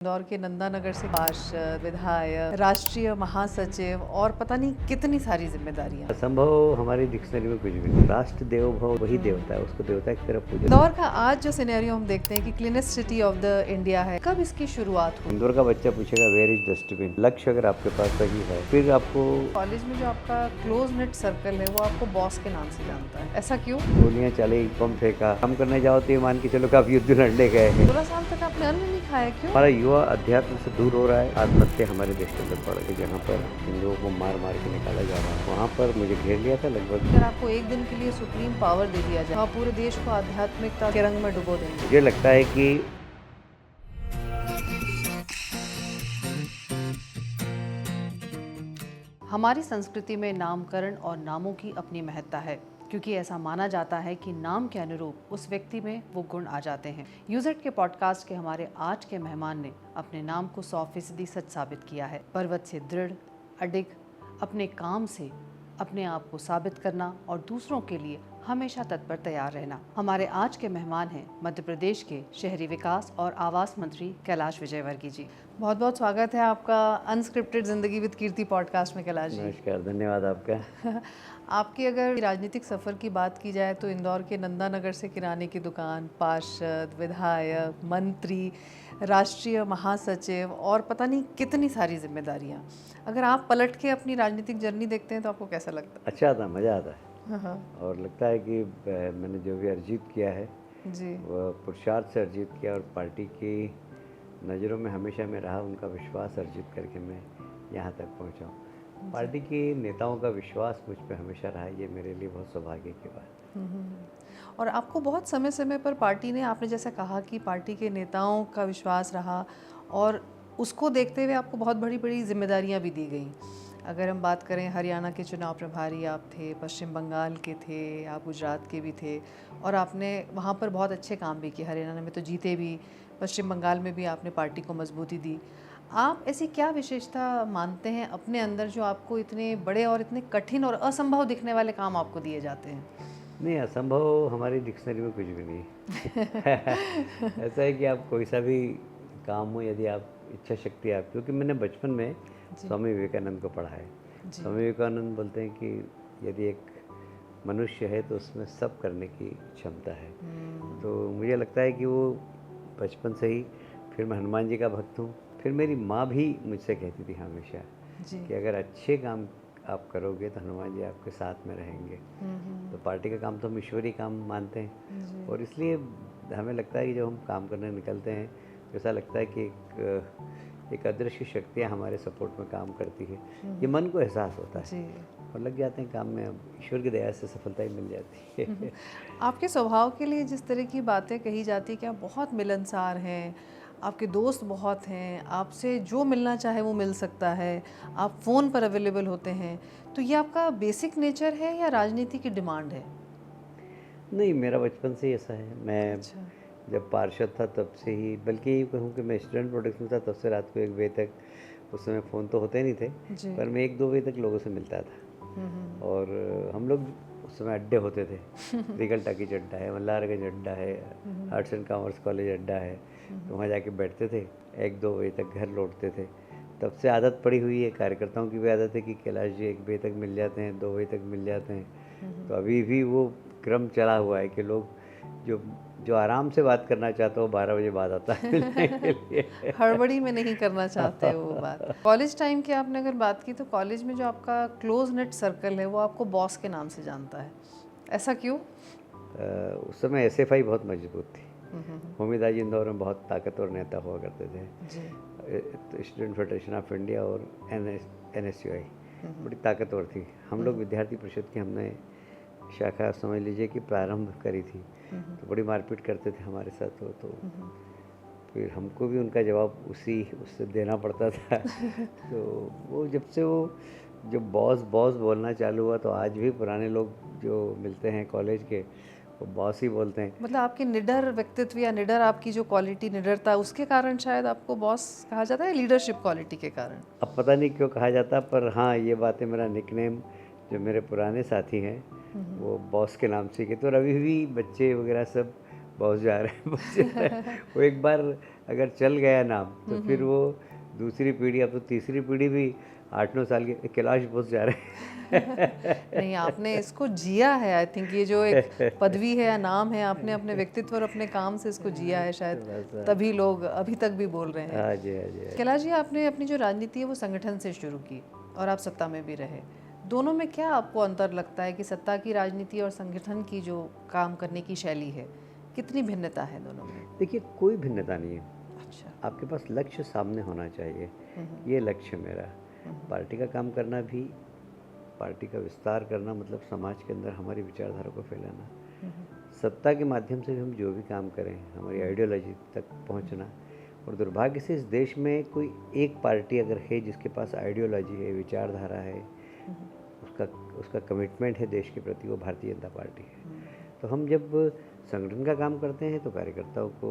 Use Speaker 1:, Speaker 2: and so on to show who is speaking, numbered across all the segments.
Speaker 1: इंदौर के नंदानगर से पार्षद, विधायक, राष्ट्रीय महासचिव और पता नहीं कितनी सारी जिम्मेदारियां।
Speaker 2: असंभव हमारी डिक्शनरी में कुछ भी नहीं। राष्ट्र देवो भव वही देवता है, उसको देवता की तरफ पूजा।
Speaker 1: इंदौर का आज जो सिनेरियो हम देखते हैं कि cleanest city of the India है, कब इसकी शुरुआत हुई?
Speaker 2: इंदौर का बच्चा पूछेगा वेयर इज डस्टबिन। लक्ष्य अगर आपके पास सही है फिर आपको
Speaker 1: कॉलेज में जो आपका क्लोज नेट सर्कल है वो आपको बॉस के नाम से जानता है, ऐसा क्यों?
Speaker 2: गोलियां चली, बम फेंका, काम करने जाओ तो ये मान के चलो कि आप युद्ध लड़ने गए हैं।
Speaker 1: 16 साल तक आपने अन्न नहीं खाया, क्यों?
Speaker 2: हमारा युवा अध्यात्म से दूर हो रहा है। आत्महत्या हमारे देश के अंदर बढ़ गई, जहाँ पर हिंदुओं को मार मार के निकाला जा रहा है। वहाँ पर मुझे घेर लिया था लगभग।
Speaker 1: अगर आपको एक दिन के लिए सुप्रीम पावर दे दिया जाए तो आप पूरे देश को आध्यात्मिकता के रंग में डुबो देंगे।
Speaker 2: मुझे लगता है कि
Speaker 1: हमारी संस्कृति में नामकरण और नामों की अपनी महत्ता है, क्योंकि ऐसा माना जाता है कि नाम के अनुरूप उस व्यक्ति में वो गुण आ जाते हैं। यूजेट के पॉडकास्ट के हमारे आज के मेहमान ने अपने नाम को 100% सच साबित किया है। पर्वत से दृढ़, अडिग, अपने काम से अपने आप को साबित करना और दूसरों के लिए हमेशा तत्पर तैयार रहना। हमारे आज के मेहमान हैं मध्य प्रदेश के शहरी विकास और आवास मंत्री कैलाश विजयवर्गीय जी। बहुत बहुत स्वागत है आपका अनस्क्रिप्टेड जिंदगी विद कीर्ति पॉडकास्ट में कैलाश जी।
Speaker 2: नमस्कार, धन्यवाद आपका।
Speaker 1: आपकी अगर राजनीतिक सफ़र की बात की जाए तो इंदौर के नंदानगर से किराने की दुकान, पार्षद, विधायक, मंत्री, राष्ट्रीय महासचिव और पता नहीं कितनी सारी जिम्मेदारियां। अगर आप पलट के अपनी राजनीतिक जर्नी देखते हैं तो आपको कैसा लगता
Speaker 2: अच्छा आता है, मज़ा आता है।
Speaker 1: है?
Speaker 2: और लगता है कि मैंने जो भी अर्जित किया है
Speaker 1: जी।
Speaker 2: वह पुरुषार्थ से अर्जित किया और पार्टी की नज़रों में हमेशा मैं रहा, उनका विश्वास अर्जित करके मैं यहाँ तक पहुँचा हूँ। पार्टी के नेताओं का विश्वास मुझ पर हमेशा रहा, ये मेरे लिए बहुत सौभाग्य की बात।
Speaker 1: और आपको बहुत समय समय पर पार्टी ने, आपने जैसा कहा कि पार्टी के नेताओं का विश्वास रहा और उसको देखते हुए आपको बहुत बड़ी बड़ी जिम्मेदारियां भी दी गई। अगर हम बात करें, हरियाणा के चुनाव प्रभारी आप थे, पश्चिम बंगाल के थे, आप गुजरात के भी थे और आपने वहाँ पर बहुत अच्छे काम भी किए। हरियाणा में तो जीते भी, पश्चिम बंगाल में भी आपने पार्टी को मजबूती दी। आप ऐसी क्या विशेषता मानते हैं अपने अंदर जो आपको इतने बड़े और इतने कठिन और असंभव दिखने वाले काम आपको दिए जाते हैं?
Speaker 2: नहीं, असंभव हमारी डिक्शनरी में कुछ भी नहीं। ऐसा है कि आप कोई सा भी काम हो, यदि आप इच्छा शक्ति आप, क्योंकि मैंने बचपन में स्वामी विवेकानंद को पढ़ा है। स्वामी विवेकानंद बोलते हैं कि यदि एक मनुष्य है तो उसमें सब करने की क्षमता है। तो मुझे लगता है कि वो बचपन से ही, फिर मैं हनुमान जी का भक्त हूँ। फिर मेरी माँ भी मुझसे कहती थी हमेशा कि अगर अच्छे काम आप करोगे तो हनुमान जी आपके साथ में रहेंगे। तो पार्टी का काम तो हम ईश्वरी काम मानते हैं और इसलिए हमें लगता है कि जब हम काम करने निकलते हैं तो ऐसा लगता है कि एक अदृश्य शक्तियाँ हमारे सपोर्ट में काम करती है। ये मन को एहसास होता है और लग जाते हैं काम में। अब ईश्वर की दया से सफलता ही मिल जाती है।
Speaker 1: आपके स्वभाव के लिए जिस तरह की बातें कही जाती है कि आप बहुत मिलनसार हैं, आपके दोस्त बहुत हैं, आपसे जो मिलना चाहे वो मिल सकता है, आप फ़ोन पर अवेलेबल होते हैं, तो ये आपका बेसिक नेचर है या राजनीति की डिमांड है?
Speaker 2: नहीं, मेरा बचपन से ही ऐसा है। मैं जब पार्षद था तब से ही, बल्कि ये कहूँ कि मैं स्टूडेंट प्रोटेक्शन में था तब से रात को 1 बजे तक, उस समय फ़ोन तो होते नहीं थे पर मैं 1-2 बजे तक लोगों से मिलता था। और हम लोग उस समय अड्डे होते थे। रीगल टाकीज अड्डा है, मल्लारगंज अड्डा है, आर्ट्स एंड कॉमर्स कॉलेज अड्डा है, तो वहाँ जाके बैठते थे, 1-2 बजे तक घर लौटते थे। तब से आदत पड़ी हुई है, कार्यकर्ताओं की भी आदत है कि कैलाश जी 1 बजे तक मिल जाते हैं, 2 बजे तक मिल जाते हैं। तो अभी भी वो क्रम चला हुआ है कि लोग जो आराम से बात करना चाहता हो 12 बजे बाद आता है मिलने के लिए।
Speaker 1: हड़बड़ी में नहीं करना चाहते वो बात। कॉलेज टाइम की आपने अगर बात की तो कॉलेज में जो आपका क्लोज नेट सर्कल है वो आपको बॉस के नाम से जानता है, ऐसा क्यों?
Speaker 2: उस समय एसएफआई बहुत मजबूत थी। होमिदा जी इंदौर में बहुत ताकतवर नेता हुआ करते थे। स्टूडेंट फेडरेशन ऑफ इंडिया और NSUI बड़ी ताकतवर थी। हम लोग विद्यार्थी परिषद की हमने शाखा समझ लीजिए कि प्रारंभ करी थी, तो बड़ी मारपीट करते थे हमारे साथ वो। तो फिर हमको भी उनका जवाब उससे देना पड़ता था। तो वो जब से वो जो बॉस बोलना चालू हुआ तो आज भी पुराने लोग जो मिलते हैं कॉलेज के वो बॉस ही बोलते हैं।
Speaker 1: मतलब आपके निडर व्यक्तित्व या निडर आपकी जो क्वालिटी, निडरता, उसके कारण शायद आपको बॉस कहा जाता है, लीडरशिप क्वालिटी के कारण?
Speaker 2: अब पता नहीं क्यों कहा जाता, पर हाँ, ये बात है। मेरा निकनेम जो मेरे पुराने साथी हैं वो बॉस के नाम से कहते, और अभी भी बच्चे वगैरह सब बॉस जा रहे हैं, बॉस जा रहे हैं। वो एक बार अगर चल गया नाम तो फिर वो दूसरी पीढ़ी, अब तो तीसरी पीढ़ी भी 8-9 साल के कैलाश बोस जा रहे हैं।
Speaker 1: नहीं, आपने इसको जिया है। आई थिंक ये जो एक पदवी है या नाम है, आपने अपने व्यक्तित्व और अपने काम से इसको जिया है शायद,
Speaker 2: बस,
Speaker 1: तभी लोग अभी तक भी बोल रहे हैं।
Speaker 2: हाँ जी, हाँ जी, हाँ जी।
Speaker 1: कैलाश जी, आपने अपनी जो राजनीति है वो संगठन से शुरू की और आप सत्ता में भी रहे। दोनों में क्या आपको अंतर लगता है कि सत्ता की राजनीति और संगठन की जो काम करने की शैली है, कितनी भिन्नता है दोनों में?
Speaker 2: देखिए, कोई भिन्नता नहीं है।
Speaker 1: अच्छा।
Speaker 2: आपके पास लक्ष्य सामने होना चाहिए, ये लक्ष्य मेरा। पार्टी का काम करना भी, पार्टी का विस्तार करना मतलब समाज के अंदर हमारी विचारधारा को फैलाना। सत्ता के माध्यम से भी हम जो भी काम करें, हमारी आइडियोलॉजी तक पहुंचना। और दुर्भाग्य से इस देश में कोई एक पार्टी अगर है जिसके पास आइडियोलॉजी है, विचारधारा है, उसका कमिटमेंट है देश के प्रति, वो भारतीय जनता पार्टी है। तो हम जब संगठन का काम करते हैं तो कार्यकर्ताओं को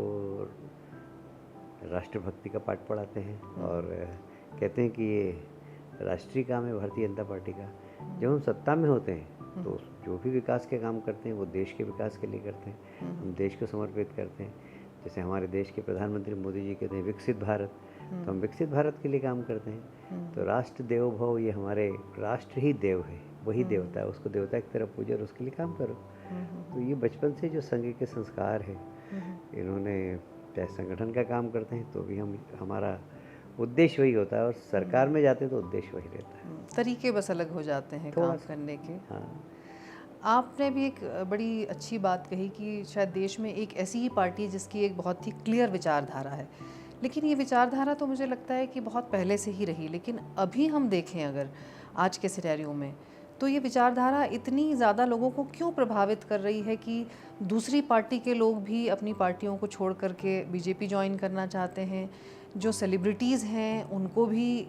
Speaker 2: राष्ट्रभक्ति का पाठ पढ़ाते हैं और कहते हैं कि ये राष्ट्रीय काम है भारतीय जनता पार्टी का। जब हम सत्ता में होते हैं तो जो भी विकास के काम करते हैं वो देश के विकास के लिए करते हैं, हम देश को समर्पित करते हैं। जैसे हमारे देश के प्रधानमंत्री मोदी जी कहते हैं विकसित भारत, तो हम विकसित भारत के लिए काम करते हैं। तो राष्ट्र देवो भव, ये हमारे राष्ट्र ही देव है, वही देवता है, उसको देवता की तरह पूजो और उसके लिए काम करो। तो ये बचपन से जो संघ के संस्कार है, इन्होंने, चाहे संगठन का काम करते हैं तो भी हमारा उद्देश्य वही होता है, और सरकार में जाते हैं तो उद्देश्य वही रहता है।
Speaker 1: तरीके बस अलग हो जाते हैं काम करने के।
Speaker 2: हाँ।
Speaker 1: आपने भी एक बड़ी अच्छी बात कही कि शायद देश में एक ऐसी ही पार्टी है जिसकी एक बहुत ही क्लियर विचारधारा है, लेकिन ये विचारधारा तो मुझे लगता है कि बहुत पहले से ही रही, लेकिन अभी हम देखें अगर आज के सिनेरियो में, तो ये विचारधारा इतनी ज़्यादा लोगों को क्यों प्रभावित कर रही है कि दूसरी पार्टी के लोग भी अपनी पार्टियों को छोड़ करके बीजेपी ज्वाइन करना चाहते हैं, जो सेलिब्रिटीज़ हैं उनको भी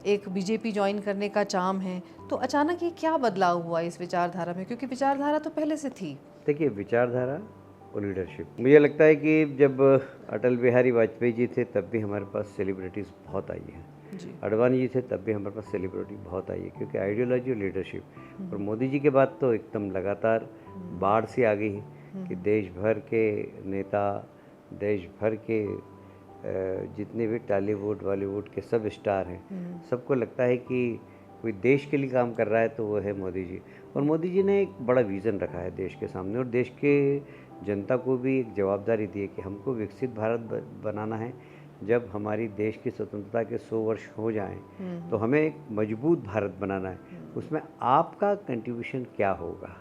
Speaker 1: एक बीजेपी ज्वाइन करने का चाम है। तो अचानक ये क्या बदलाव हुआ इस विचारधारा में, क्योंकि विचारधारा तो पहले से थी?
Speaker 2: देखिए, विचारधारा और लीडरशिप, मुझे लगता है कि जब अटल बिहारी वाजपेयी जी थे तब भी हमारे पास सेलिब्रिटीज़ बहुत आई हैं, अडवाणी जी थे तब भी हमारे पास सेलिब्रिटी बहुत आई है, क्योंकि आइडियोलॉजी और लीडरशिप। और मोदी जी के बाद तो एकदम लगातार बाढ़ सी आ गई है कि देश भर के नेता, देश भर के जितने भी टॉलीवुड बॉलीवुड के सब स्टार हैं, सबको लगता है कि कोई देश के लिए काम कर रहा है तो वो है मोदी जी। और मोदी जी ने एक बड़ा विज़न रखा है देश के सामने, और देश के जनता को भी एक जवाबदारी दी है कि हमको विकसित भारत बनाना है। जब हमारी देश की स्वतंत्रता के 100 वर्ष हो जाएं तो हमें एक मजबूत भारत बनाना है, उसमें आपका कंट्रीब्यूशन क्या होगा,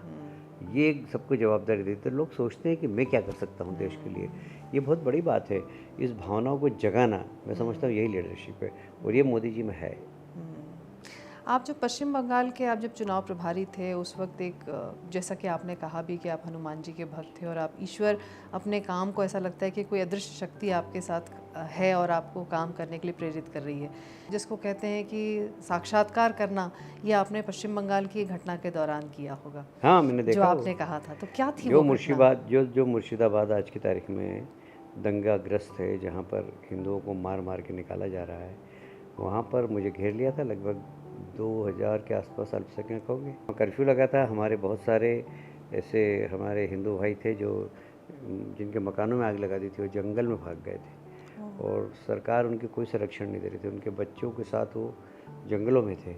Speaker 2: ये सबको जवाबदारी देते। लोग सोचते हैं कि मैं क्या कर सकता हूँ देश के लिए, ये बहुत बड़ी बात है। इस भावनाओं को जगाना, मैं समझता हूँ यही लीडरशिप है, और ये मोदी जी में है।
Speaker 1: आप जब पश्चिम बंगाल के आप जब चुनाव प्रभारी थे उस वक्त एक, जैसा कि आपने कहा भी कि आप हनुमान जी के भक्त थे और आप ईश्वर, अपने काम को ऐसा लगता है कि कोई अदृश्य शक्ति आपके साथ है और आपको काम करने के लिए प्रेरित कर रही है, जिसको कहते हैं कि साक्षात्कार करना, ये आपने पश्चिम बंगाल की घटना के दौरान किया होगा।
Speaker 2: हाँ, मैंने देखा
Speaker 1: जो आपने कहा था, तो क्या थी
Speaker 2: जो
Speaker 1: वो
Speaker 2: जो मुर्शिदाबाद आज की तारीख में दंगाग्रस्त है, जहाँ पर हिंदुओं को मार मार के निकाला जा रहा है, वहाँ पर मुझे घेर लिया था। लगभग 2000 के आसपास अल्पसंख्यक होंगे। कर्फ्यू लगा था। हमारे बहुत सारे ऐसे हमारे हिंदू भाई थे जो जिनके मकानों में आग लगा दी थी, वो जंगल में भाग गए थे और सरकार उनकी कोई संरक्षण नहीं दे रही थी। उनके बच्चों के साथ वो जंगलों में थे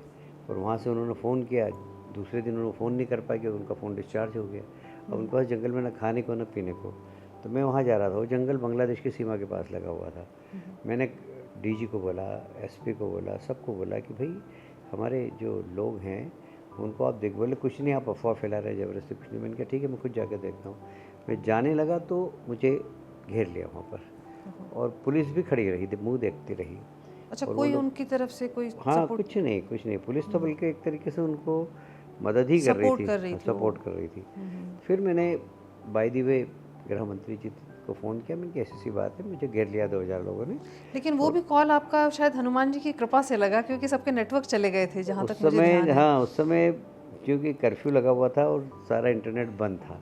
Speaker 2: और वहाँ से उन्होंने फ़ोन किया। दूसरे दिन उन्होंने फ़ोन नहीं कर पाए क्योंकि उनका फ़ोन डिस्चार्ज हो गया। अब उनके पास जंगल में ना खाने को ना पीने को। तो मैं वहाँ जा रहा था। वो जंगल बांग्लादेश की सीमा के पास लगा हुआ था। मैंने डीजी को बोला, एसपी को बोला, सबको बोला कि भाई हमारे जो लोग हैं उनको आप देख। बोले कुछ नहीं, आप अफवाह फैला रहे हैं ज़बरदस्ती। कुछ नहीं। मैंने कहा ठीक है, मैं खुद जाकर देखता हूँ। मैं जाने लगा तो मुझे घेर लिया वहाँ पर और पुलिस भी खड़ी रही थी, मुँह देखती रही।
Speaker 1: अच्छा, कोई उनकी तरफ से कोई
Speaker 2: हाँ, कुछ नहीं। पुलिस तो बल्कि एक तरीके से उनको मदद ही कर रही थी, सपोर्ट कर रही थी। फिर मैंने बाय द वे गृह मंत्री जी को फ़ोन किया। मैंने कहा ऐसी बात है, मुझे घेर लिया 2000 लोगों ने।
Speaker 1: लेकिन वो भी कॉल आपका शायद हनुमान जी की कृपा से लगा, क्योंकि सबके नेटवर्क चले गए थे जहाँ तक मुझे ध्यान है।
Speaker 2: हाँ, उस समय क्योंकि कर्फ्यू लगा हुआ था और सारा इंटरनेट बंद था।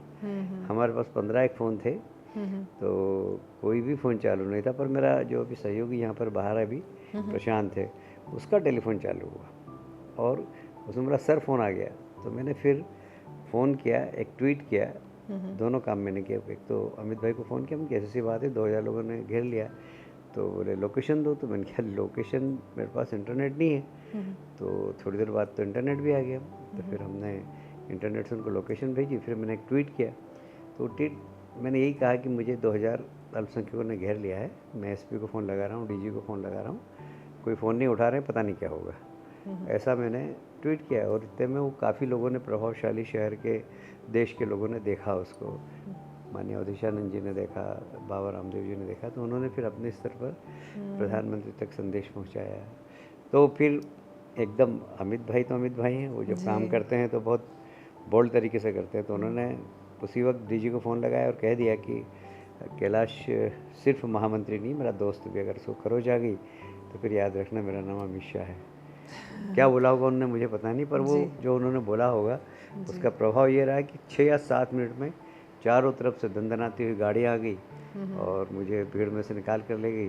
Speaker 2: हमारे पास 15 एक फ़ोन थे, तो कोई भी फ़ोन चालू नहीं था। पर मेरा जो अभी सहयोगी यहाँ पर बाहर है अभी, प्रशांत है, उसका टेलीफोन चालू हुआ और उसमें मेरा सर फ़ोन आ गया। तो मैंने फिर फ़ोन किया, एक ट्वीट किया। दोनों काम मैंने किया। एक तो अमित भाई को फ़ोन किया, मैंने कैसी सी बात है, 2000 लोगों ने घेर लिया। तो बोले लोकेशन दो, तो मैंने कहा लोकेशन, मेरे पास इंटरनेट नहीं है। तो थोड़ी देर बाद तो इंटरनेट भी आ गया, तो फिर हमने इंटरनेट से उनको लोकेशन भेजी। फिर मैंने एक ट्वीट किया, तो ट्वीट मैंने यही कहा कि मुझे 2000 अल्पसंख्यकों ने घेर लिया है, मैं एसपी को फ़ोन लगा रहा हूँ, डीजी को फ़ोन लगा रहा हूँ, कोई फ़ोन नहीं उठा रहे, पता नहीं क्या होगा। ऐसा मैंने ट्वीट किया, और इतने में वो काफ़ी लोगों ने, प्रभावशाली शहर के, देश के लोगों ने देखा उसको। माननीय अवधेशानंद जी ने देखा, बाबा रामदेव जी ने देखा, तो उन्होंने फिर अपने स्तर पर प्रधानमंत्री तक संदेश पहुंचाया। तो फिर एकदम अमित भाई तो अमित भाई हैं, वो जब काम करते हैं तो बहुत बोल्ड तरीके से करते हैं। तो उन्होंने उसी वक्त डीजी को फ़ोन लगाया और कह दिया कि कैलाश सिर्फ महामंत्री नहीं, मेरा दोस्त भी, अगर उसको खरोच आ गई तो फिर याद रखना मेरा नाम अमित शाह है। क्या बोला होगा उन्होंने मुझे पता नहीं, पर वो जो उन्होंने बोला होगा उसका प्रभाव ये रहा कि 6 या 7 मिनट में चारों तरफ से दंदनाती हुई गाड़ी आ गई और मुझे भीड़ में से निकाल कर ले गई,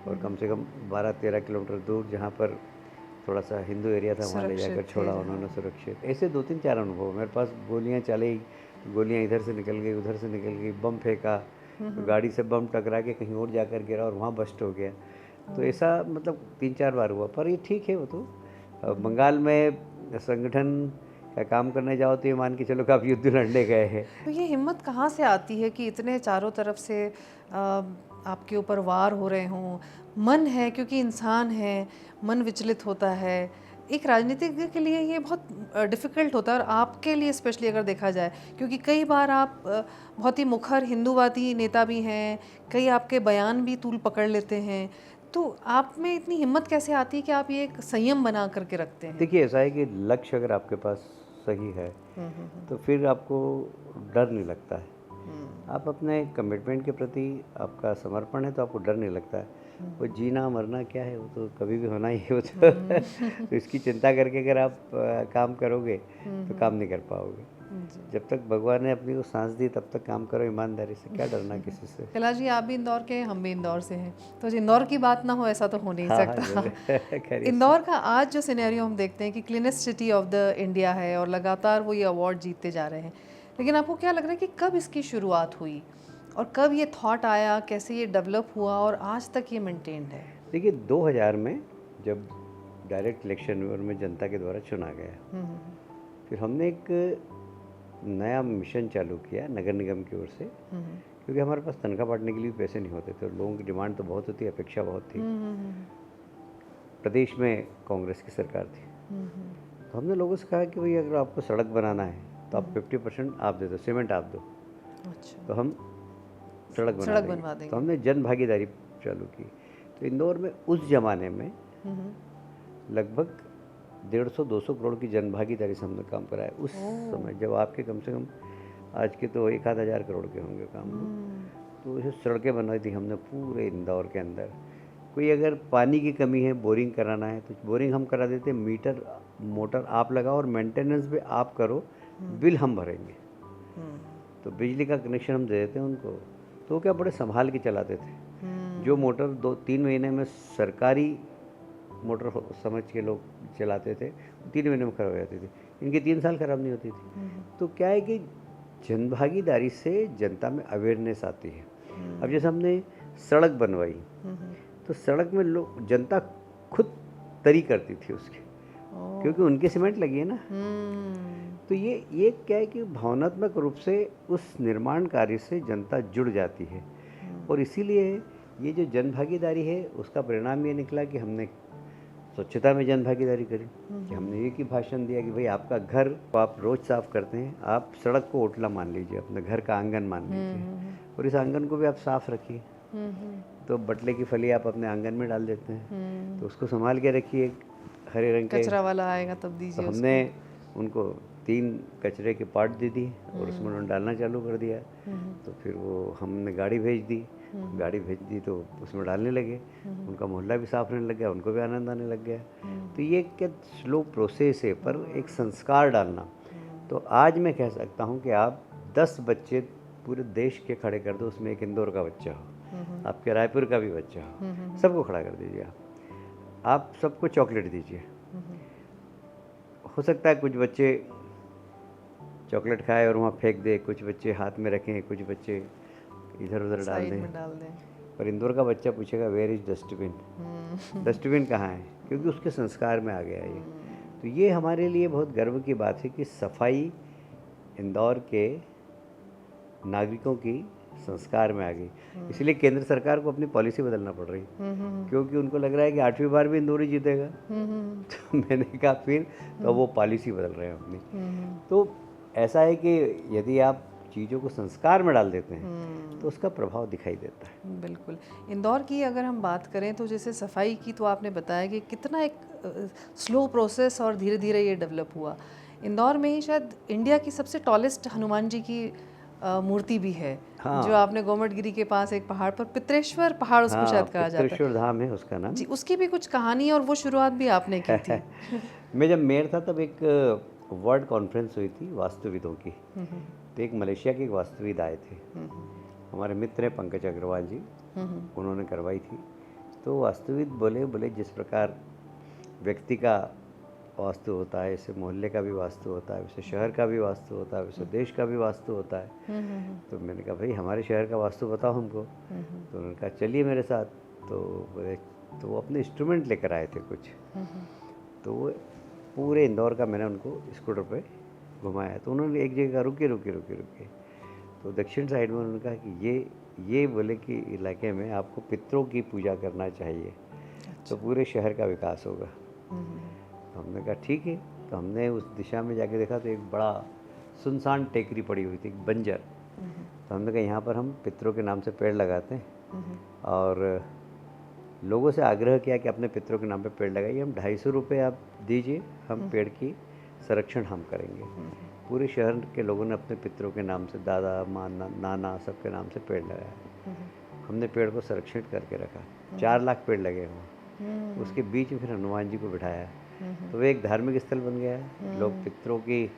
Speaker 2: और कम से कम 12-13 किलोमीटर दूर, जहाँ पर थोड़ा सा हिंदू एरिया था, वहाँ ले जाकर छोड़ा उन्होंने सुरक्षित। ऐसे 2-3-4 अनुभव। मेरे पास गोलियाँ चली, गोलियाँ इधर से निकल गई, उधर से निकल गई, बम फेंका, तो गाड़ी से बम टकरा के कहीं और जाकर गिरा और वहाँ बस्ट हो गया। तो ऐसा मतलब 3-4 बार हुआ, पर ये ठीक है। वो तो बंगाल में संगठन का काम करने जाओ तो ये मान के चलो कि आप युद्ध लड़ने गए हैं।
Speaker 1: तो ये हिम्मत कहाँ से आती है कि इतने चारों तरफ से आपके ऊपर वार हो रहे हों? मन है, क्योंकि इंसान है, मन विचलित होता है। एक राजनीतिज्ञ के लिए ये बहुत डिफ़िकल्ट होता है, और आपके लिए स्पेशली अगर देखा जाए, क्योंकि कई बार आप बहुत ही मुखर हिंदूवादी नेता भी हैं, कई आपके बयान भी तूल पकड़ लेते हैं। तो आप में इतनी हिम्मत कैसे आती है कि आप ये एक संयम बना करके रखते हैं?
Speaker 2: देखिए, ऐसा है कि लक्ष्य अगर आपके पास सही है तो फिर आपको डर नहीं लगता है। आप अपने कमिटमेंट के प्रति, आपका समर्पण है तो आपको डर नहीं लगता है। वो जीना मरना क्या है, वो तो कभी भी होना ही है, वो तो तो इसकी चिंता करके अगर आप काम करोगे तो काम नहीं कर पाओगे। जब तक भगवान ने अपनी को सांस दी तब तक काम करो ईमानदारी से, क्या डरना किसी से।
Speaker 1: कैलाश जी, आप भी इंदौर के हैं, हम भी इंदौर से हैं, तो इंदौर की बात ना हो ऐसा तो हो नहीं सकता। इंदौर का आज जो सिनेरियो हम देखते हैं कि cleanest city of the India है, और लगातार वो ये अवार्ड जीतते जा रहे हैं, लेकिन आपको क्या लग रहा है कि कब इसकी शुरुआत हुई और कब ये थॉट आया, कैसे ये डेवलप हुआ और आज तक ये मेंटेन्ड है?
Speaker 2: देखिए, 2000 में जब डायरेक्ट इलेक्शन में और में जनता के द्वारा चुना गया, फिर हमने एक नया मिशन चालू किया नगर निगम की ओर से, क्योंकि हमारे पास तनख्वाह बांटने के लिए पैसे नहीं होते थे और लोगों की डिमांड तो बहुत होती, अपेक्षा बहुत थी। प्रदेश में कांग्रेस की सरकार थी, तो हमने लोगों से कहा कि भाई अगर आपको सड़क बनाना है तो आप 50% आप दे दो, सीमेंट आप दो।
Speaker 1: अच्छा।
Speaker 2: तो हम सड़क बनवा देंगे। तो हमने जन भागीदारी चालू की। तो इंदौर में उस जमाने में लगभग 150-200 करोड़ की जन भागीदारी से हमने काम कराया उस समय, जब आपके कम से कम आज के तो 1,000 करोड़ के होंगे काम। तो ये सड़कें बनवाई थी हमने पूरे इंदौर के अंदर। कोई अगर पानी की कमी है, बोरिंग कराना है, तो बोरिंग हम करा देते, मीटर मोटर आप लगाओ और मेंटेनेंस भी आप करो, बिल हम भरेंगे। तो बिजली का कनेक्शन हम दे देते हैं उनको। तो क्या बड़े संभाल के चलाते थे। जो मोटर 2-3 महीने में सरकारी मोटर समझ के लोग चलाते थे, 3 महीने में खराब हो जाती थी, इनकी 3 साल खराब नहीं होती थी। तो क्या है कि जनभागीदारी से जनता में अवेयरनेस आती है। अब जैसे हमने सड़क बनवाई, तो सड़क में लोग, जनता खुद तरी करती थी उसकी, क्योंकि उनके सीमेंट लगी है ना। तो ये क्या है कि भावनात्मक रूप से उस निर्माण कार्य से जनता जुड़ जाती है, और इसीलिए ये जो जन भागीदारी है उसका परिणाम ये निकला कि हमने स्वच्छता में जन भागीदारी करी, कि हमने ये की भाषण दिया कि भाई आपका घर तो आप रोज़ साफ करते हैं, आप सड़क को ओटला मान लीजिए, अपने घर का आंगन मान लीजिए, और इस आंगन को भी आप साफ रखिए। तो बटले की फली आप अपने आंगन में डाल देते हैं, तो उसको संभाल के रखिए, हरे रंग के
Speaker 1: कचरा वाला आएगा तब दीजिए।
Speaker 2: तो हमने उनको 3 कचरे के पार्ट दे दी और उसमें उन्होंने डालना चालू कर दिया। तो फिर वो हमने गाड़ी भेज दी तो उसमें डालने लगे, उनका मोहल्ला भी साफ रहने लग गया, उनको भी आनंद आने लग गया। तो ये क्या स्लो प्रोसेस है, पर एक संस्कार डालना। तो आज मैं कह सकता हूँ कि आप 10 बच्चे पूरे देश के खड़े कर दो, उसमें एक इंदौर का बच्चा हो, आपके रायपुर का भी बच्चा हो, सबको खड़ा कर दीजिए। आप सबको चॉकलेट दीजिए। हो सकता है कुछ बच्चे चॉकलेट खाए और वहाँ फेंक दे, कुछ बच्चे हाथ में रखें, कुछ बच्चे इधर उधर डाल दें। पर इंदौर का बच्चा पूछेगा वेयर इज डस्टबिन, डस्टबिन कहाँ है, क्योंकि उसके संस्कार में आ गया ये। तो ये हमारे लिए बहुत गर्व की बात है कि सफाई इंदौर के नागरिकों की संस्कार में आ गई। इसलिए केंद्र सरकार को अपनी पॉलिसी बदलना पड़ रही, क्योंकि उनको लग रहा है कि 8वीं बार भी इंदौर ही जीतेगा। तो मैंने कहा फिर तो वो पॉलिसी बदल रहे हैं अपनी। तो ऐसा है कि यदि आप चीज़ों को संस्कार में डाल देते हैं तो उसका प्रभाव दिखाई देता है।
Speaker 1: बिल्कुल। इंदौर की अगर हम बात करें तो जैसे सफाई की, तो आपने बताया कि कितना एक स्लो प्रोसेस और धीरे धीरे ये डेवलप हुआ। इंदौर में ही शायद इंडिया की सबसे टॉलेस्ट हनुमान जी की मूर्ति भी है।
Speaker 2: हाँ।
Speaker 1: जो आपने गोमटगिरी के पास एक पहाड़ पर, पित्रेश्वर पहाड़ उसको शायद कहा जाता है।
Speaker 2: पित्रेश्वर धाम है उसका नाम
Speaker 1: जी। उसकी भी कुछ कहानी और वो शुरुआत भी आपने की थी।
Speaker 2: मैं जब मेयर था तब एक वर्ल्ड कॉन्फ्रेंस हुई थी वास्तुविदों की। तो एक मलेशिया के एक वास्तुविद आए थे, हमारे मित्र हैं पंकज अग्रवाल जी, उन्होंने करवाई थी। तो वास्तुविद बोले जिस प्रकार व्यक्ति का वास्तु होता है, ऐसे मोहल्ले का भी वास्तु होता है, वैसे शहर का भी वास्तु होता है, वैसे देश का भी वास्तु होता है। तो मैंने कहा भाई हमारे शहर का वास्तु बताओ हमको। तो उन्होंने कहा चलिए मेरे साथ। तो बोले, तो वो अपने इंस्ट्रूमेंट लेकर आए थे कुछ। तो वो पूरे इंदौर का मैंने उनको स्कूटर पे घुमाया। तो उन्होंने एक जगह रुके। तो दक्षिण साइड में उन्होंने कहा कि ये बोले कि इलाके में आपको पितरों की पूजा करना चाहिए। तो पूरे शहर का विकास होगा। तो हमने कहा ठीक है। तो हमने उस दिशा में जाके देखा तो एक बड़ा सुनसान टेकरी पड़ी हुई थी, एक बंजर। तो हमने कहा यहाँ पर हम पितरों के नाम से पेड़ लगाते हैं, और लोगों से आग्रह किया कि अपने पितरों के नाम पे पेड़ लगाइए, हम 250 रुपये आप दीजिए, हम पेड़ की संरक्षण हम करेंगे। पूरे शहर के लोगों ने अपने पितरों के नाम से, दादा माँ नाना सबके नाम से पेड़ लगाया। हमने पेड़ को संरक्षित करके रखा। 4 लाख पेड़ लगे हुए। उसके बीच में फिर हनुमान जी को बिठाया। तो वो एक धार्मिक स्थल बन गया है। लोग पितरों की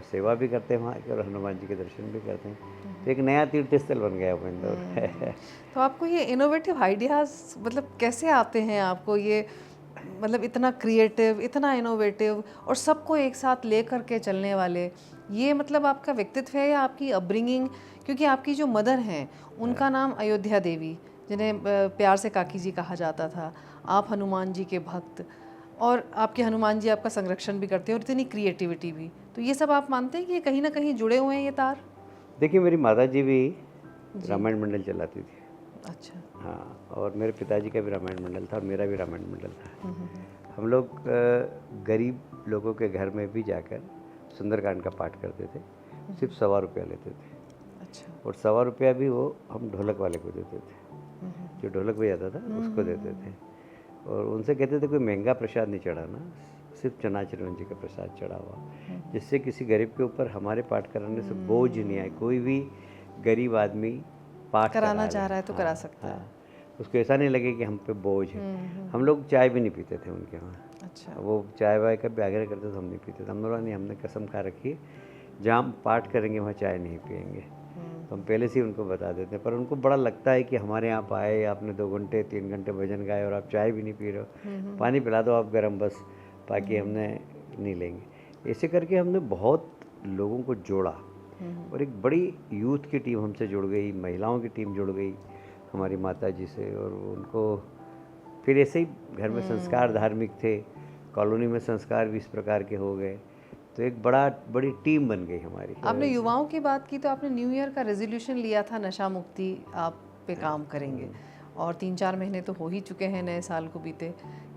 Speaker 2: सेवा भी करते हैं वहाँ के, और हनुमान जी के दर्शन भी करते हैं। तो एक नया तीर्थ स्थल बन गया वो इंदौर।
Speaker 1: तो आपको ये इनोवेटिव आइडियाज़ मतलब कैसे आते हैं आपको, ये मतलब इतना क्रिएटिव, इतना इनोवेटिव और सबको एक साथ ले करके चलने वाले, ये मतलब आपका व्यक्तित्व है या आपकी अपब्रिंगिंग? क्योंकि आपकी जो मदर हैं उनका नाम अयोध्या देवी, जिन्हें प्यार से काकी जी कहा जाता था। आप हनुमान जी के भक्त, और आपके हनुमान जी आपका संरक्षण भी करते हैं, और इतनी क्रिएटिविटी भी। तो ये सब आप मानते हैं कि ये कहीं ना कहीं जुड़े हुए हैं ये तार?
Speaker 2: देखिए मेरी माता जी भी रामायण मंडल चलाती थी।
Speaker 1: अच्छा।
Speaker 2: हाँ, और मेरे पिताजी का भी रामायण मंडल था और मेरा भी रामायण मंडल था। हम लोग गरीब लोगों के घर में भी जाकर सुंदरकांड का पाठ करते थे। सिर्फ 125 रुपया लेते थे।
Speaker 1: अच्छा।
Speaker 2: और 125 रुपया भी वो हम ढोलक वाले को देते थे, जो ढोलक बजाता था उसको देते थे। और उनसे कहते थे कोई महंगा प्रसाद नहीं चढ़ाना, सिर्फ चनाचरण जी का प्रसाद चढ़ा हुआ, जिससे किसी गरीब के ऊपर हमारे पाठ कराने से बोझ नहीं आए। कोई भी गरीब आदमी पाठ
Speaker 1: कराना चाह रहा है तो करा सकता है।
Speaker 2: उसको ऐसा नहीं लगे कि हम पे बोझ है। हम लोग चाय भी नहीं पीते थे उनके वहाँ।
Speaker 1: अच्छा।
Speaker 2: वो चाय वाय का भी आग्रह करते तो हम नहीं पीते थे। हम लोगों ने हमने कसम खा रखी है जहाँ हम पाठ करेंगे वहाँ चाय नहीं पियेंगे। तो हम पहले से ही उनको बता देते हैं। पर उनको बड़ा लगता है कि हमारे यहाँ आए, आपने 2 घंटे 3 घंटे भजन गाए और आप चाय भी नहीं पी रहे हो, पानी पिला दो आप गर्म बस, बाकी हमने नहीं लेंगे। ऐसे करके हमने बहुत लोगों को जोड़ा, और एक बड़ी यूथ की टीम हमसे जुड़ गई, महिलाओं की टीम जुड़ गई हमारी माता जी से। और उनको फिर ऐसे ही घर में संस्कार धार्मिक थे, कॉलोनी में संस्कार भी इस प्रकार के हो गए। तो एक बड़ी टीम बन गई हमारी।
Speaker 1: आपने युवाओं की बात की, तो आपने न्यू ईयर का रेजोल्यूशन लिया था नशा मुक्ति आप पे काम करेंगे, और 3-4 महीने तो हो ही चुके हैं नए साल को बीते।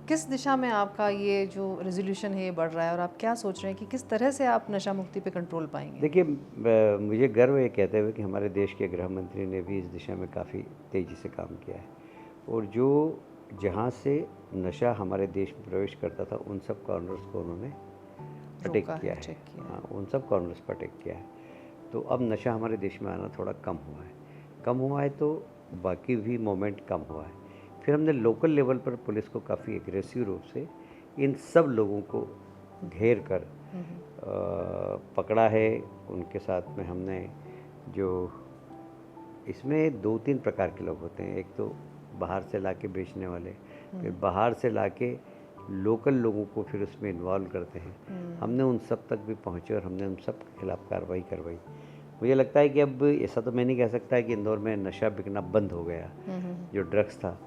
Speaker 1: किस दिशा में आपका ये जो रेजोल्यूशन है ये बढ़ रहा है, और आप क्या सोच रहे हैं कि किस तरह से आप नशा मुक्ति पे कंट्रोल पाएंगे?
Speaker 2: देखिए मुझे गर्व है कहते हुए कि हमारे देश के गृह मंत्री ने भी इस दिशा में काफ़ी तेज़ी से काम किया है। और जो जहाँ से नशा हमारे देश में प्रवेश करता था उन सब कॉर्नर्स को उन्होंने अटैक किया है। हाँ, उन सब कॉर्नर्स पर अटैक किया है। तो अब नशा हमारे देश में आना थोड़ा कम हुआ है तो बाकी भी मोमेंट कम हुआ है। फिर हमने लोकल लेवल पर पुलिस को काफ़ी एग्रेसिव रूप से इन सब लोगों को घेर कर पकड़ा है। उनके साथ में हमने जो इसमें 2-3 प्रकार के लोग होते हैं। एक तो बाहर से लाके बेचने वाले, फिर बाहर से लाके लोकल लोगों को फिर उसमें इन्वॉल्व करते हैं। हमने उन सब तक भी पहुँचे और हमने उन सब के खिलाफ कार्रवाई करवाई। मुझे लगता है कि अब ऐसा तो मैं नहीं कह सकता कि इंदौर में नशा बिकना बंद हो गया, जो ड्रग्स था,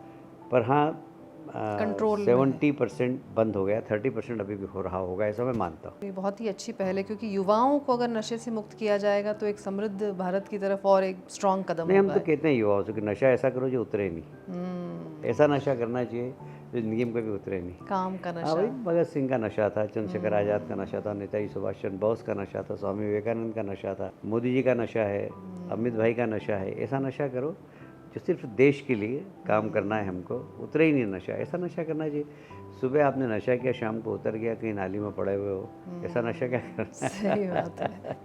Speaker 2: पर हाँ
Speaker 1: कंट्रोल में है।
Speaker 2: 70% बंद हो गया, 30% अभी भी हो रहा होगा, ऐसा मैं मानता हूँ।
Speaker 1: ये बहुत ही अच्छी पहल है, क्योंकि युवाओं को अगर नशे से मुक्त किया जाएगा तो एक समृद्ध भारत की तरफ और एक स्ट्रॉन्ग कदम
Speaker 2: नहीं, हम
Speaker 1: होगा।
Speaker 2: तो कहते हैं युवाओं से कि नशा ऐसा करो जो उतरे नहीं, ऐसा नशा करना चाहिए जो जिंदगी में कभी उतरे नहीं।
Speaker 1: काम का
Speaker 2: हाँ
Speaker 1: नशा।
Speaker 2: भाई, भगत सिंह का नशा था, चंद्रशेखर आज़ाद का नशा था, नेताजी सुभाष चंद्र बोस का नशा था, स्वामी विवेकानंद का नशा था, मोदी जी का नशा है, अमित भाई का नशा है। ऐसा नशा करो जो सिर्फ देश के लिए काम करना है हमको, उतरे ही नहीं नशा, ऐसा नशा करना चाहिए। सुबह आपने नशा किया, शाम को उतर गया, कहीं नाली में पड़े हुए हो, ऐसा नशा क्या करना है?
Speaker 1: सही बात है।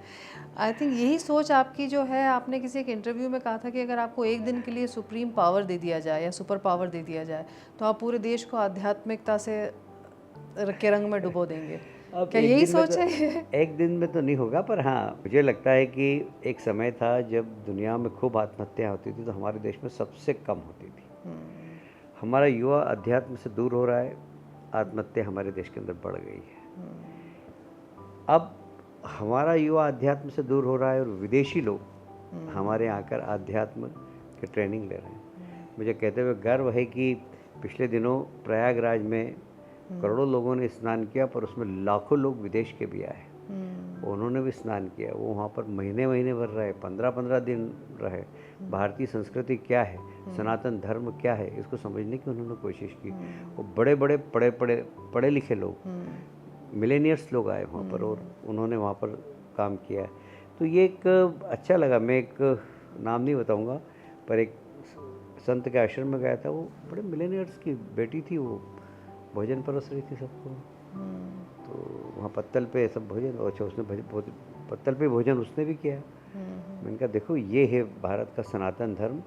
Speaker 1: आई थिंक यही सोच आपकी जो है, आपने किसी एक इंटरव्यू में कहा था कि अगर आपको एक दिन के लिए सुप्रीम पावर दे दिया जाए या सुपर पावर दे दिया जाए तो आप पूरे देश को आध्यात्मिकता से के रंग में डुबो देंगे।
Speaker 2: अब
Speaker 1: क्या
Speaker 2: एक
Speaker 1: यही
Speaker 2: दिन में
Speaker 1: सोच है?
Speaker 2: एक दिन में तो नहीं होगा, पर हाँ मुझे लगता है कि एक समय था जब दुनिया में खूब आत्महत्या होती थी तो हमारे देश में सबसे कम होती थी। हमारा युवा अध्यात्म से दूर हो रहा है, आत्महत्या हमारे देश के अंदर बढ़ गई है। अब हमारा युवा अध्यात्म से दूर हो रहा है और विदेशी लोग हमारे यहाँ आकर अध्यात्म की ट्रेनिंग ले रहे हैं। मुझे कहते हुए गर्व है कि पिछले दिनों प्रयागराज में करोड़ों लोगों ने स्नान किया, पर उसमें लाखों लोग विदेश के भी आए, उन्होंने भी स्नान किया। वो वहाँ पर महीने महीने भर रहे, 15-15 दिन रहे। भारतीय संस्कृति क्या है, सनातन धर्म क्या है, इसको समझने की उन्होंने कोशिश की। वो बड़े बड़े पढ़े लिखे लोग, मिलेनियर्स लोग आए वहाँ पर और उन्होंने वहाँ पर काम किया। तो ये एक अच्छा लगा। मैं एक नाम नहीं बताऊँगा, पर एक संत के आश्रम में गया था, वो बड़े मिलेनियर्स की बेटी थी, वो भोजन परोस रही थी सबको। तो वहाँ पत्तल पे सब भोजन, अच्छा उसने पत्तल पे भोजन उसने भी किया। मैंने कहा देखो ये है भारत का सनातन धर्म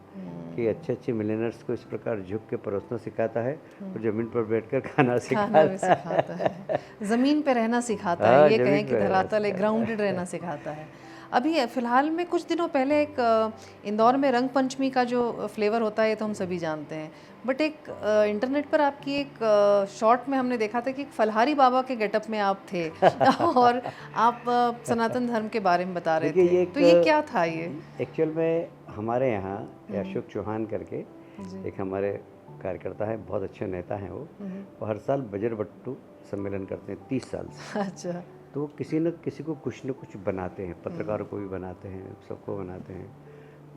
Speaker 2: कि अच्छे अच्छे मिलेनियर्स को इस प्रकार झुक के परोसना सिखाता है और ज़मीन पर बैठकर खाना सिखाता
Speaker 1: है। ज़मीन पे रहना सिखाता
Speaker 2: हाँ,
Speaker 1: है, ये
Speaker 2: ज़मीन
Speaker 1: कहें कि
Speaker 2: पे रहना
Speaker 1: धरातल एक ग्राउंडेड रहना सिखाता है। अभी फ़िलहाल में कुछ दिनों पहले एक इंदौर में रंग पंचमी का जो फ्लेवर होता है ये तो हम सभी जानते हैं, बट एक इंटरनेट पर आपकी एक शॉर्ट में हमने देखा था कि एक फलहारी बाबा के गेटअप में आप थे और आप सनातन धर्म के बारे में बता रहे
Speaker 2: देखिए,
Speaker 1: थे। तो ये क्या था ये?
Speaker 2: एक्चुअल में हमारे यहाँ अशोक चौहान करके एक हमारे कार्यकर्ता है, बहुत अच्छे नेता हैं वो हर साल बजरबट्टू सम्मेलन करते हैं 30 साल से।
Speaker 1: अच्छा।
Speaker 2: तो वो किसी न किसी को कुछ न कुछ बनाते हैं, पत्रकारों को भी बनाते हैं, सबको बनाते हैं,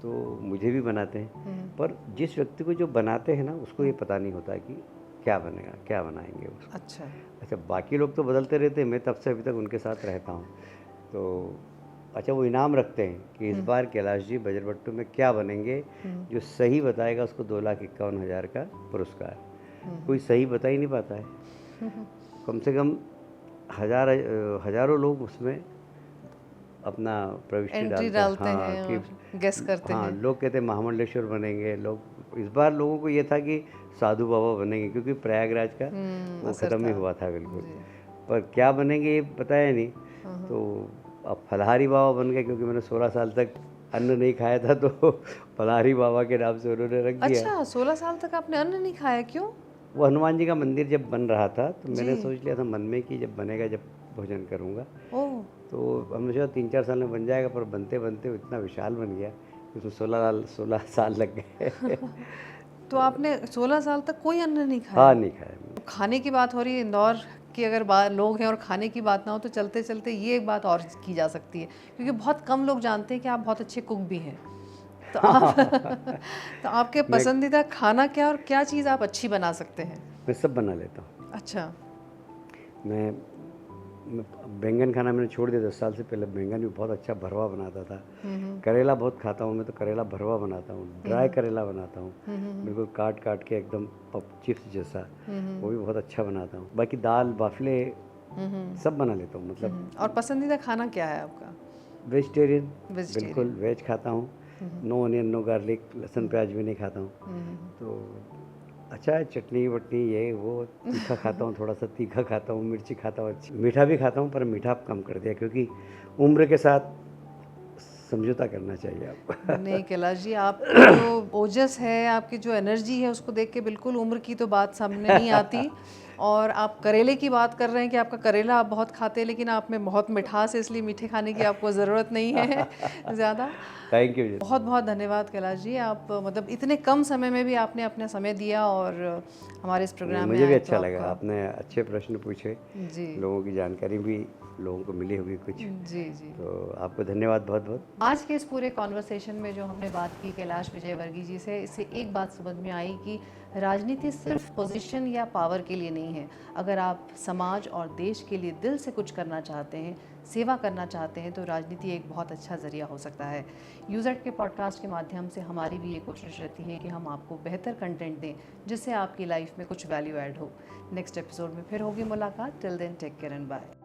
Speaker 2: तो मुझे भी बनाते हैं। पर जिस व्यक्ति को जो बनाते हैं ना, उसको ये पता नहीं होता कि क्या बनेगा, क्या बनाएंगे उसको। अच्छा, बाकी लोग तो बदलते रहते हैं, मैं तब से अभी तक उनके साथ रहता हूँ। तो अच्छा, वो इनाम रखते हैं कि इस बार कैलाश जी बजरबट्टू में क्या बनेंगे, जो सही बताएगा उसको 2,51,000 का पुरस्कार। कोई सही बता ही नहीं पाता है। कम से कम हजारों लोग उसमें अपना प्रविष्टि डालते हैं। हाँ,
Speaker 1: कि गेस करते
Speaker 2: हाँ,
Speaker 1: हैं।
Speaker 2: लोग कहते हैं महामंडलेश्वर बनेंगे, लोग इस बार लोगों को ये था कि साधु बाबा बनेंगे, क्योंकि प्रयागराज का वो ख़त्म ही हुआ था बिल्कुल। पर क्या बनेंगे ये बताया नहीं। तो अब फलहारी बाबा बन गए, क्योंकि मैंने 16 साल तक अन्न नहीं खाया था, तो फलहारी बाबा के नाम से उन्होंने रख दिया।
Speaker 1: अच्छा, 16 साल तक आपने अन्न नहीं खाया, क्यों?
Speaker 2: वो हनुमान जी का मंदिर जब बन रहा था तो मैंने सोच लिया था मन में कि जब बनेगा जब भोजन करूँगा। तो हमने सोचा 3-4 साल में बन जाएगा, पर बनते बनते इतना विशाल बन गया कि उसमें 16 साल लग गए।
Speaker 1: तो आपने 16 साल तक कोई अन्न नहीं खाया?
Speaker 2: हाँ, नहीं खाया।
Speaker 1: खाने की बात हो रही है, इंदौर की अगर लोग हैं और खाने की बात ना हो तो चलते चलते ये एक बात और की जा सकती है, क्योंकि बहुत कम लोग जानते हैं कि आप बहुत अच्छे कुक भी हैं। तो आप तो आपके पसंदीदा खाना क्या और क्या चीज़ आप अच्छी बना सकते हैं?
Speaker 2: मैं सब बना लेता हूँ।
Speaker 1: अच्छा।
Speaker 2: मैं बैंगन खाना मैंने छोड़ दिया 10 साल से पहले। बैंगन भी बहुत अच्छा भरवा बनाता था। करेला बहुत खाता हूँ मैं, तो करेला भरवा बनाता हूँ, ड्राई करेला बनाता हूँ, बिल्कुल काट काट के एकदम चिप्स जैसा, वो भी बहुत अच्छा बनाता हूँ। बाकी दाल बाफले सब बना लेता हूँ मतलब।
Speaker 1: और पसंदीदा खाना क्या है आपका?
Speaker 2: वेजिटेरियन, बिल्कुल वेज खाता हूँ। नो अनियन नो गार्लिक, लहसुन प्याज भी नहीं खाता हूँ। तो अच्छा है, चटनी वटनी ये वो तीखा खाता हूँ, थोड़ा सा तीखा खाता हूँ, मिर्ची खाता हूँ, अच्छी मीठा भी खाता हूँ, पर मीठा कम कर दिया, क्योंकि उम्र के साथ समझौता करना चाहिए आपको।
Speaker 1: नहीं कैलाश जी, आपकी जो ओजस है, आपकी जो एनर्जी है, उसको देख के बिल्कुल उम्र की तो बात सामने नहीं आती। और आप करेले की बात कर रहे हैं कि आपका करेला आप बहुत खाते हैं, लेकिन आप में बहुत मिठास है, इसलिए मीठे खाने की आपको ज़रूरत नहीं है ज़्यादा।
Speaker 2: थैंक यू जी।
Speaker 1: बहुत बहुत धन्यवाद कैलाश जी, आप मतलब इतने कम समय में भी आपने अपना समय दिया और हमारे इस प्रोग्राम में
Speaker 2: मुझे भी
Speaker 1: आए,
Speaker 2: अच्छा
Speaker 1: तो
Speaker 2: लगा,
Speaker 1: आपका
Speaker 2: आपने अच्छे प्रश्न पूछे,
Speaker 1: जी
Speaker 2: लोगों की जानकारी भी लोगों को मिली होगी कुछ,
Speaker 1: जी जी।
Speaker 2: तो आपको धन्यवाद बहुत बहुत।
Speaker 1: आज के इस पूरे कॉन्वर्सेशन में जो हमने बात की कैलाश विजयवर्गीय जी से, इससे एक बात समझ में आई कि राजनीति सिर्फ पोजीशन या पावर के लिए नहीं है। अगर आप समाज और देश के लिए दिल से कुछ करना चाहते हैं, सेवा करना चाहते हैं, तो राजनीति एक बहुत अच्छा जरिया हो सकता है। यूजेड के पॉडकास्ट के माध्यम से हमारी भी ये कोशिश रहती है कि हम आपको बेहतर कंटेंट दें जिससे आपकी लाइफ में कुछ वैल्यू ऐड हो। नेक्स्ट एपिसोड में फिर होगी मुलाकात। Till then take care and bye.